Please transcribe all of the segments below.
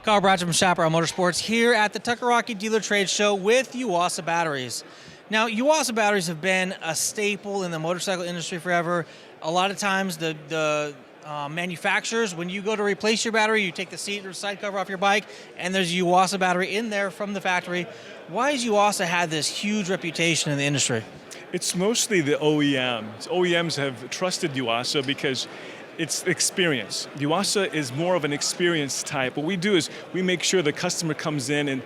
Carl Bratcher from Chaparral Motorsports here at the Tuckerrocky Dealer Trade Show with YUASA batteries. Now, YUASA batteries have been a staple in the motorcycle industry forever. A lot of times the manufacturers, when you go to replace your battery, you take the seat or side cover off your bike, and there's a YUASA battery in there from the factory. Why has YUASA had this huge reputation in the industry? It's mostly the OEMs. OEMs have trusted YUASA because it's experience. YUASA is more of an experience type. What we do is we make sure the customer comes in and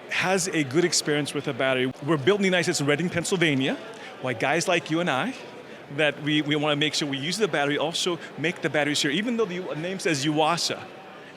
has a good experience with a battery. We're built in the United States in Reading, Pennsylvania. Why guys like you and I, that we want to make sure we use the battery, also make the batteries here. Even though the name says YUASA,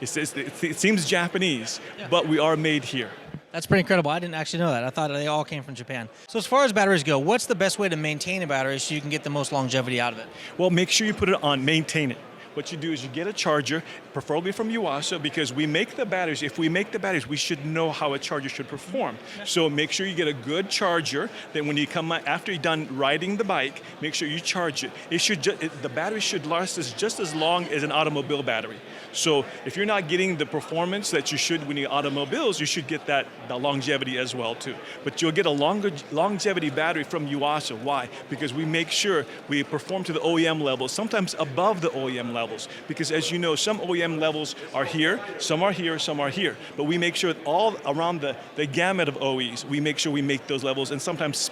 it seems Japanese, but we are made here. That's pretty incredible. I didn't actually know that. I thought they all came from Japan. So as far as batteries go, what's the best way to maintain a battery so you can get the most longevity out of it? Well, make sure you put it on, maintain it. What you do is you get a charger, preferably from YUASA, because we make the batteries. If we make the batteries, we should know how a charger should perform. So make sure you get a good charger, that when you come after you're done riding the bike, make sure you charge it. The battery should last just as long as an automobile battery. So if you're not getting the performance that you should when you automobiles, you should get the longevity as well too. But you'll get a longer longevity battery from YUASA. Why? Because we make sure we perform to the OEM levels, sometimes above the OEM levels. Because as you know, some OEM levels are here, some are here, some are here. But we make sure all around the gamut of OEs, we make sure we make those levels and sometimes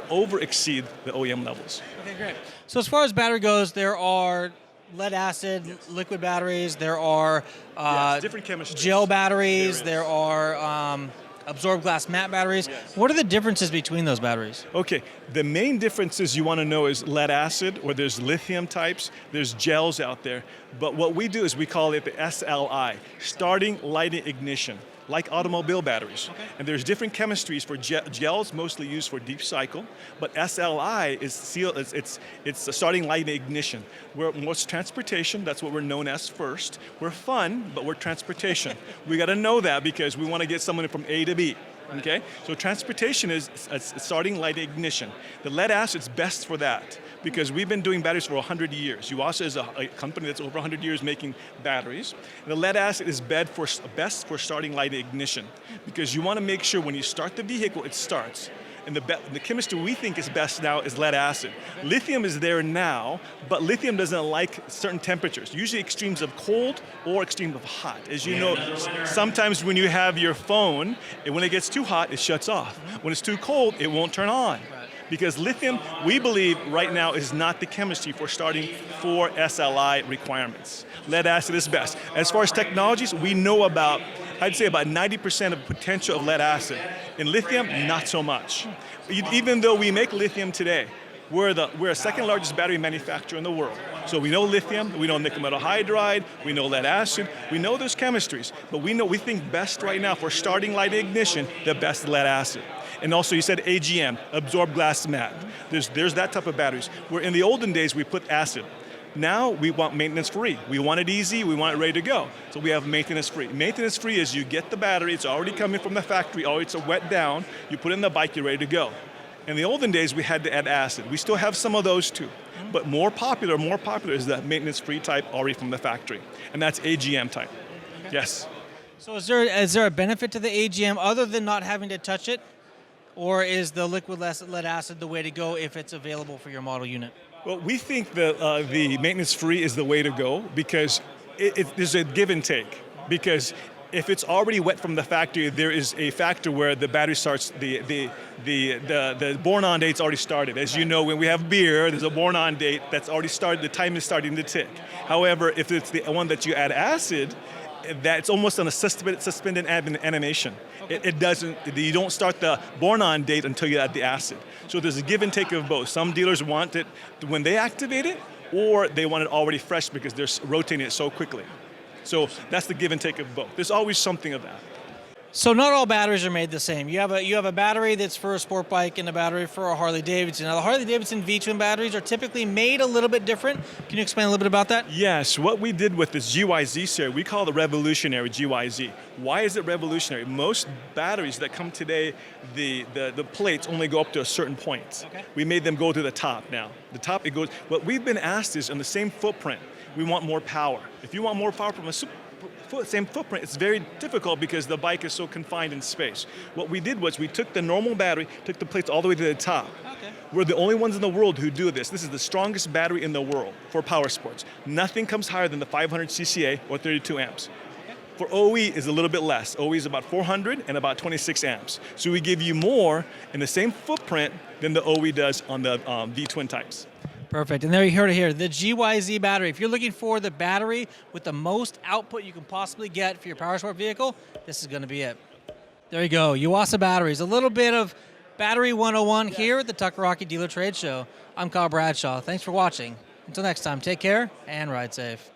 over exceed the OEM levels. Okay, great. So as far as battery goes, there are lead acid, liquid batteries, there are different chemistries. Gel batteries, there are absorbed glass matte batteries. Yes. What are the differences between those batteries? Okay, the main differences you want to know is lead acid, or there's lithium types, there's gels out there. But what we do is we call it the SLI, starting lighting ignition, like automobile batteries. Okay. And there's different chemistries for gels, mostly used for deep cycle, but SLI is it's a starting lighting ignition. We're most transportation, that's what we're known as first. We're fun, but we're transportation. We got to know that because we want to get someone from A to B. Okay, so transportation is starting light ignition. The lead acid's best for that because we've been doing batteries for 100 years. YUASA is a company that's over 100 years making batteries. And the lead acid is best for starting light ignition because you want to make sure when you start the vehicle, it starts. And the chemistry we think is best now is lead acid. Lithium is there now, but lithium doesn't like certain temperatures, usually extremes of cold or extremes of hot. As you know, sometimes when you have your phone, when it gets too hot, it shuts off. When it's too cold, it won't turn on. Because lithium, we believe right now, is not the chemistry for starting for SLI requirements. Lead acid is best. As far as technologies, we know I'd say about 90% of potential of lead acid. In lithium, not so much. Even though we make lithium today, we're a second largest battery manufacturer in the world. So we know lithium, we know nickel metal hydride, we know lead acid, we know those chemistries, but we think best right now for starting light ignition, the best lead acid. And also you said AGM, absorbed glass matte. There's that type of batteries. Where in the olden days we put acid. Now we want maintenance free. We want it easy, we want it ready to go. So we have maintenance free. Maintenance free is you get the battery, it's already coming from the factory, it's wet down, you put it in the bike, you're ready to go. In the olden days we had to add acid. We still have some of those too. But more popular is the maintenance free type already from the factory. And that's AGM type. Okay. Yes. So is there a benefit to the AGM other than not having to touch it? Or is the liquid lead acid the way to go if it's available for your model unit? Well, we think that the maintenance-free is the way to go because there's a give and take. Because if it's already wet from the factory, there is a factor where the battery starts, the born-on date's already started. As you know, when we have beer, there's a born-on date that's already started, the time is starting to tick. However, if it's the one that you add acid, that's almost on a suspended animation. Okay. You don't start the born-on date until you add the acid. So there's a give and take of both. Some dealers want it when they activate it, or they want it already fresh because they're rotating it so quickly. So that's the give and take of both. There's always something of that. So not all batteries are made the same. You have a battery that's for a sport bike and a battery for a Harley Davidson. Now the Harley Davidson V-twin batteries are typically made a little bit different. Can you explain a little bit about that? Yes, what we did with this GYZ series, we call it the revolutionary GYZ. Why is it revolutionary? Most batteries that come today, the plates only go up to a certain point. Okay. We made them go to the top now. The top, it goes, what we've been asked is on the same footprint, we want more power. If you want more power from a same footprint, it's very difficult because the bike is so confined in space. What we did was we took the normal battery, took the plates all the way to the top. Okay. We're the only ones in the world who do this. This is the strongest battery in the world for power sports. Nothing comes higher than the 500 CCA or 32 amps. For OE is a little bit less. OE is about 400 and about 26 amps. So we give you more in the same footprint than the OE does on the V-twin types. Perfect. And there you heard it here, the GYZ battery. If you're looking for the battery with the most output you can possibly get for your power sport vehicle, this is going to be it. There you go, YUASA batteries. A little bit of Battery 101 here at the Tucker Dealer Trade Show. I'm Kyle Bradshaw. Thanks for watching. Until next time, take care and ride safe.